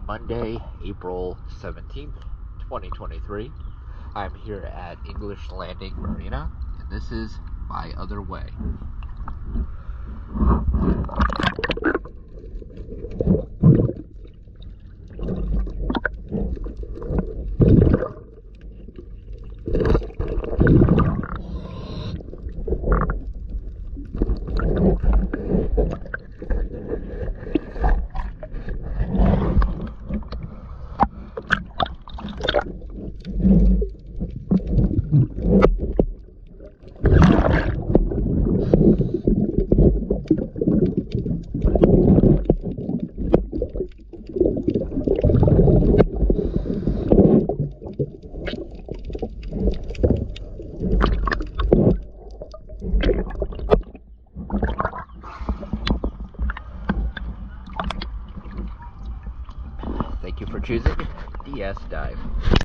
Monday, April 17th, 2023. I'm here at English Landing Marina, and this is My Other Way. Thank you for choosing DS Dive.